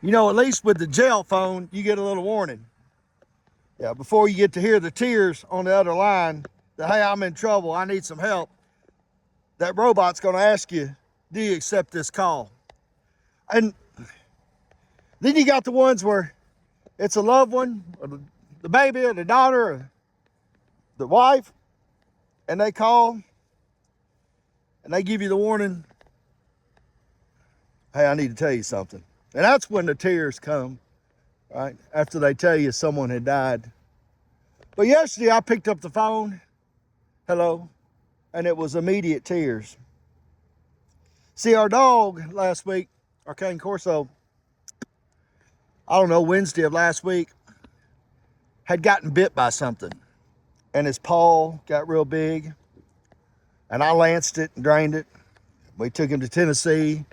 You know, at least with the jail phone, you get a little warning. Yeah, before you get to hear the tears on the other line, that, hey, I'm in trouble, I need some help, that robot's gonna ask you, do you accept this call? And then you got the ones where it's a loved one, or the baby, or the daughter, or the wife, and they call, and they give you the warning, hey, I need to tell you something. And that's when the tears come, right? After they tell you someone had died. But yesterday I picked up the phone, hello, and it was immediate tears. See, our dog last week, our Cane Corso, I don't know, Wednesday of last week, had gotten bit by something. And his paw got real big. And I lanced it and drained it. We took him to Tennessee.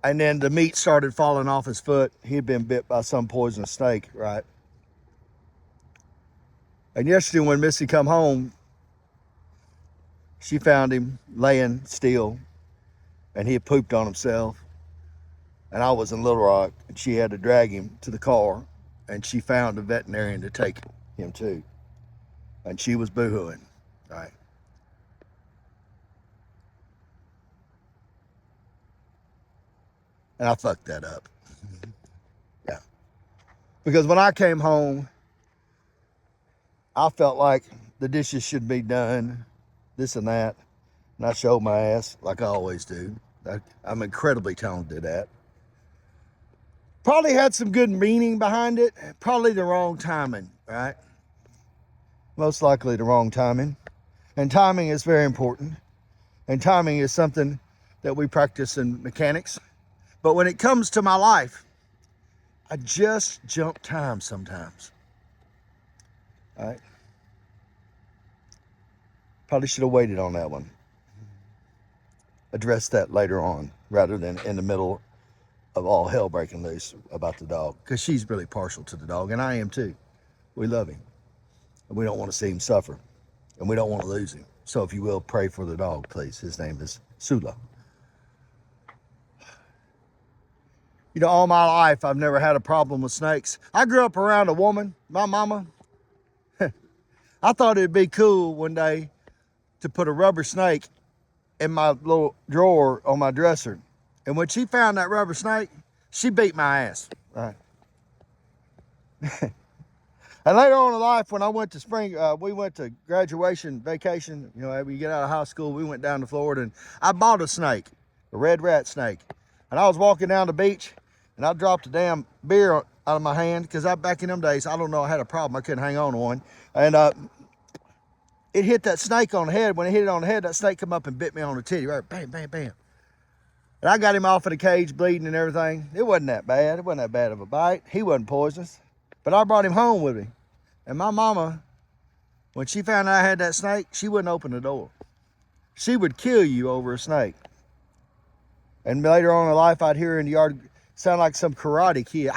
And then the meat started falling off his foot. He had been bit by some poisonous snake, right? And yesterday when Missy come home, she found him laying still, and he had pooped on himself. And I was in Little Rock, and she had to drag him to the car, and she found a veterinarian to take him to. And she was boo-hooing, right? And I fucked that up. Yeah. Because when I came home, I felt like the dishes should be done, this and that. And I showed my ass like I always do. I'm incredibly talented at. Probably had some good meaning behind it. Probably the wrong timing, right? Most likely the wrong timing. And timing is very important. And timing is something that we practice in mechanics. But when it comes to my life, I just jump time sometimes. All right. Probably should have waited on that one. Address that later on rather than in the middle of all hell breaking loose about the dog. Because she's really partial to the dog, and I am too. We love him. And we don't want to see him suffer. And we don't want to lose him. So if you will, pray for the dog, please. His name is Sula. You know, all my life, I've never had a problem with snakes. I grew up around a woman, my mama. I thought it'd be cool one day to put a rubber snake in my little drawer on my dresser. And when she found that rubber snake, she beat my ass, right? And later on in life, when I went to we went to graduation vacation, you know, after you get out of high school, we went down to Florida, and I bought a snake, a red rat snake. And I was walking down the beach, and I dropped a damn beer out of my hand, because back in them days, I don't know, I had a problem. I couldn't hang on to one. And it hit that snake on the head. When it hit it on the head, that snake come up and bit me on the titty, right? Bam, bam, bam. And I got him off of the cage, bleeding and everything. It wasn't that bad. It wasn't that bad of a bite. He wasn't poisonous. But I brought him home with me. And my mama, when she found out I had that snake, she wouldn't open the door. She would kill you over a snake. And later on in life, I'd hear her in the yard sound like some karate kid.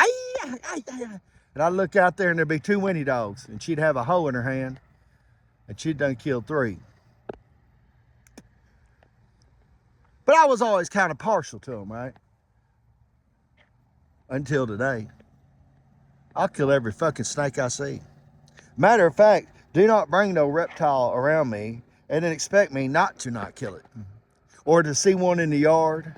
And I'd look out there, and there'd be 2 Winnie dogs. And she'd have a hoe in her hand. And she'd done killed 3. But I was always kind of partial to them, right? Until today. I'll kill every fucking snake I see. Matter of fact, do not bring no reptile around me and then expect me not kill it. Or to see one in the yard,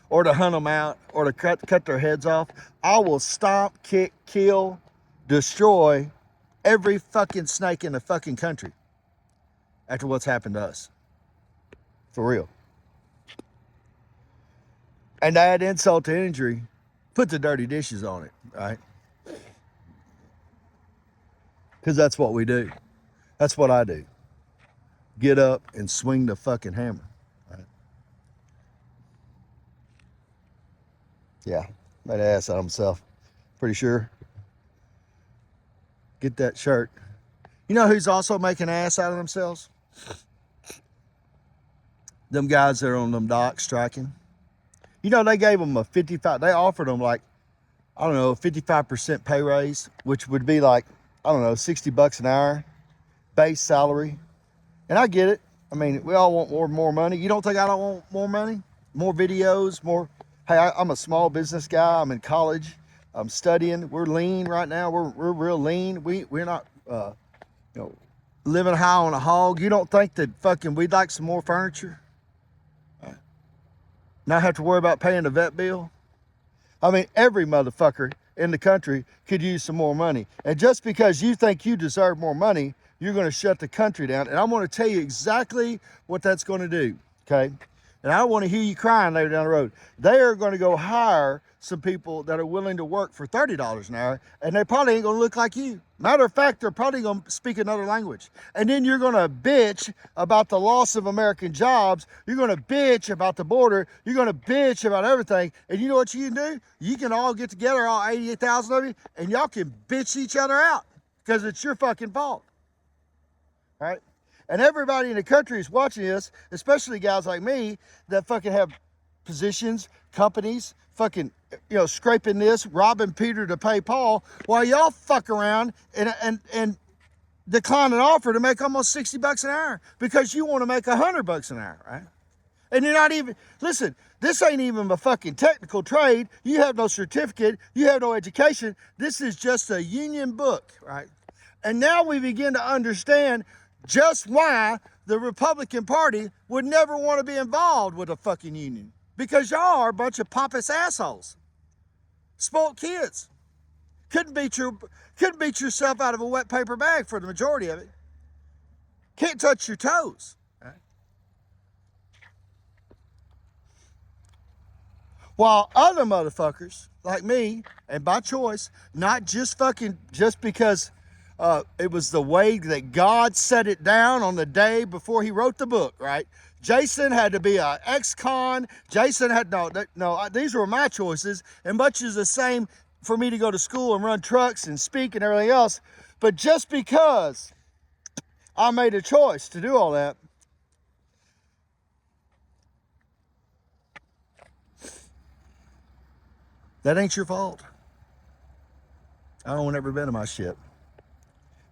or to hunt them out, or to cut their heads off. I will stomp, kick, kill, destroy every fucking snake in the fucking country after what's happened to us. For real. And to add insult to injury, put the dirty dishes on it, right? Because that's what we do. That's what I do. Get up and swing the fucking hammer, right? Yeah, made an ass out of himself. Pretty sure. Get that shirt. You know who's also making an ass out of themselves? Them guys that are on them docks striking. You know, they gave them they offered them like, I don't know, a 55% pay raise, which would be like, I don't know, $60 an hour, base salary. And I get it. I mean, we all want more money. You don't think I don't want more money? More videos, more Hey, I'm a small business guy. I'm in college. I'm studying. We're lean right now. We're real lean. We're not you know, living high on a hog. You don't think that fucking we'd like some more furniture? Not have to worry about paying the vet bill? I mean, every motherfucker in the country could use some more money. And just because you think you deserve more money, you're going to shut the country down. And I'm going to tell you exactly what that's going to do, okay? And I don't want to hear you crying later down the road. They are going to go hire some people that are willing to work for $30 an hour, and they probably ain't going to look like you. Matter of fact, they're probably going to speak another language. And then you're going to bitch about the loss of American jobs. You're going to bitch about the border. You're going to bitch about everything. And you know what you can do? You can all get together, all 88,000 of you, and y'all can bitch each other out because it's your fucking fault. All right? And everybody in the country is watching this, especially guys like me that fucking have positions, companies, fucking, you know, scraping this, robbing Peter to pay Paul, while y'all fuck around and decline an offer to make almost $60 an hour because you want to make $100 an hour, right? And you're not even, listen, this ain't even a fucking technical trade. You have no certificate. You have no education. This is just a union book, right? And now we begin to understand just why the Republican Party would never want to be involved with a fucking union. Because y'all are a bunch of pompous assholes. Spoiled kids. Couldn't beat yourself out of a wet paper bag for the majority of it. Can't touch your toes. Right? While other motherfuckers like me, and by choice, not just fucking just because it was the way that God set it down on the day before he wrote the book, right? Jason had to be an ex-con. Jason had, no, these were my choices. And much is the same for me to go to school and run trucks and speak and everything else. But just because I made a choice to do all that, that ain't your fault. I don't want every bit of my shit.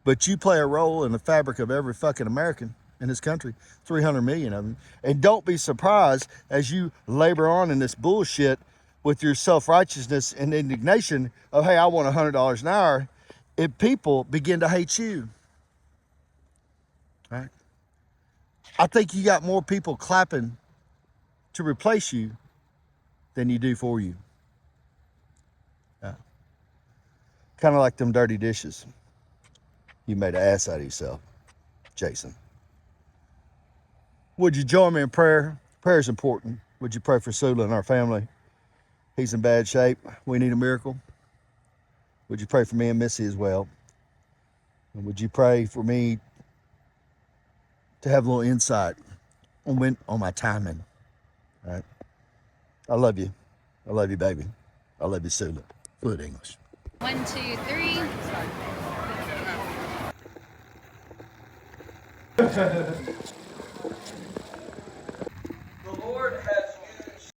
But you play a role in the fabric of every fucking American in this country, 300 million of them. And don't be surprised as you labor on in this bullshit with your self-righteousness and indignation of, hey, I want $100 an hour, if people begin to hate you. Right? I think you got more people clapping to replace you than you do for you. Yeah. Kind of like them dirty dishes. You made an ass out of yourself, Jason. Would you join me in prayer? Prayer is important. Would you pray for Sula and our family? He's in bad shape. We need a miracle. Would you pray for me and Missy as well? And would you pray for me to have a little insight on my timing? All right. I love you. I love you, baby. I love you, Sula. Fluent English. 1, 2, 3.